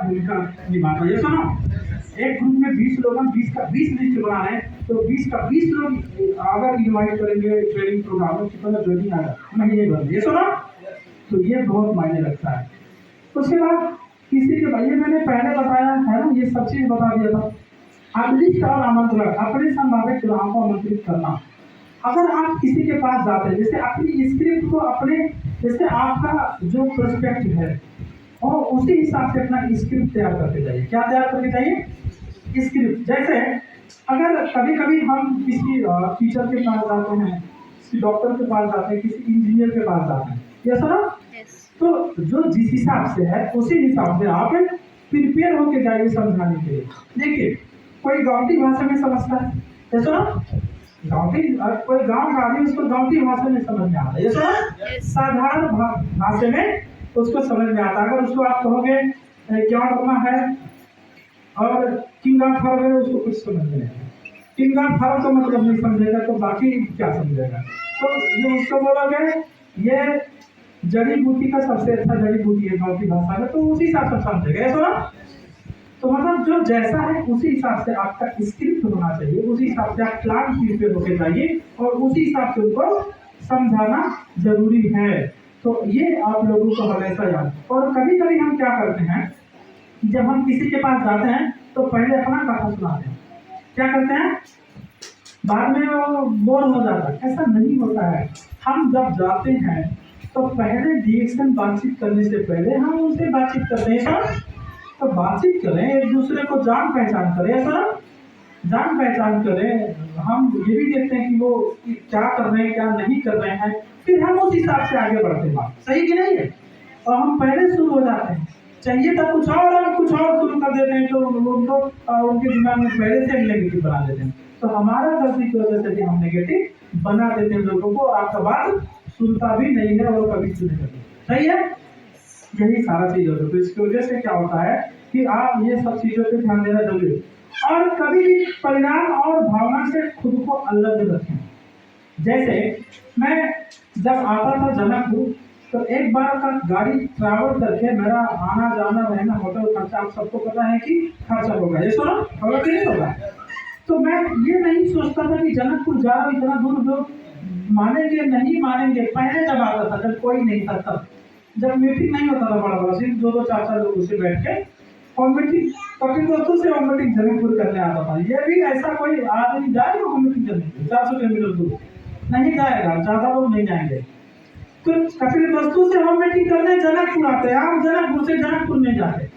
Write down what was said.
भूमिका निभाता है। ये सुनो, एक ग्रुप में 20 लोग हैं, 20 का 20 लिस्ट बना रहे हैं, तो 20 का 20 लोग अगर इन्वाइट करेंगे ट्रेनिंग प्रोग्राम में, कितना ज्वाइनिंग आएगा महीने भर में। ये सुनो, तो ये बहुत मायने रखता है। उसके बाद किसी के भाई, मैंने पहले बताया है ना, ये सब चीज बता दिया था। अगली और आमंत्रण, अपने संभावित चुनाव को आमंत्रित करना। अगर आप किसी के पास जाते हैं, जैसे अपनी स्क्रिप्ट को अपने, जैसे आपका जो प्रोस्पेक्ट है और उसी हिसाब से अपना स्क्रिप्ट तैयार करके जाइए। क्या तैयार करके जाइए? स्क्रिप्ट। जैसे अगर कभी कभी हम किसी टीचर के पास जाते हैं, किसी डॉक्टर के पास जाते हैं, किसी इंजीनियर के पास जाते हैं, ये सुना, तो जो जिस हिसाब से है उसी हिसाब से आप प्रिपेयर होके जाइए समझाने के लिए। देखिए, कोई गाँवटी भाषा में समझता है, ये सुना, गाँवटी, कोई गाँव का आदमी उसको गाँवटी भाषा में समझ में आता है, ये सुना, साधारण भाषा में उसको समझ में आता है। अगर उसको आप कहोगे क्या करना है और किंग ऑफ फॉर्म है, उसको कुछ समझ में नहीं आएगा। किंग ऑफ फॉर्म का मतलब नहीं समझेगा, तो बाकी क्या समझेगा? तो ये उसको बोलोगे ये जड़ी बूटी का सबसे अच्छा जड़ी बूटी है गाँव की भाषा में, तो उसी हिसाब से समझेगा। ऐसा ना, तो मतलब जो जैसा है उसी हिसाब से आपका स्क्रिप्ट होना चाहिए, उसी हिसाब से आप प्लान प्रिपेयर होकर जाइए और उसी हिसाब से उनको समझाना जरूरी है। तो ये आप लोगों को हमेशा याद। और कभी कभी हम क्या करते हैं, जब हम किसी के पास जाते हैं तो पहले अपना कथा सुनाते हैं, क्या करते हैं, बाद में वो बोर हो जाता है। ऐसा नहीं होता है। हम जब जाते हैं तो पहले रिएक्शन, बातचीत करने से पहले हम उनसे बातचीत करते हैं, तो बातचीत करें, एक दूसरे को जान पहचान करें, ऐसा जान पहचान करें। हम ये भी देखते हैं कि वो क्या कर रहे हैं, क्या नहीं कर रहे हैं, फिर हम उस हिसाब से आगे बढ़ते हैं। सही कि नहीं है? और हम पहले शुरू हो जाते हैं, चाहिए था कुछ और, हम कुछ और शुरू कर देते हैं, तो उनको उनके दिमाग में पहले से नेगेटिव बना देते हैं। तो हमारा गलती की वजह से हम नेगेटिव बना देते हैं लोगों को, और आपका बात सुनता भी नहीं है और कभी सुनेगा नहीं। सही है? यही सारा चीज होता है। तो इसकी वजह से क्या होता है कि आप ये सब चीजों पे ध्यान देना जरूरी है। और कभी भी परिणाम और भावना से खुद को अलग रखें। जैसे मैं जब आता था जनकपुर, तो एक बार का गाड़ी ट्रैवल करके मेरा आना जाना रहना, होटल खर्चा, आप सबको पता है कि खर्चा होगा, ये सुनो, होगा कि नहीं होगा? तो मैं ये नहीं सोचता था कि जनकपुर जा रहा, इतना दूर लोग मानेंगे नहीं मानेंगे। पहले जब आता था, जब कोई नहीं था, तब जब मीटिंग नहीं होता था बड़ा बड़ा, सिर्फ 2-2 4-4 लोग उसे बैठ के और मीटिंग, अपने दोस्तों से मीटिंग जनकपुर करने आता था। ये भी ऐसा कोई आदमी जाएगा मीटिंग करने 400 किलोमीटर दूर? नहीं जाएगा, ज्यादा लोग नहीं जाएंगे। तो अपने दोस्तों से हम मीटिंग करने जनकपुर आते हैं, हम जनकपुर से जनकपुर नहीं जाते।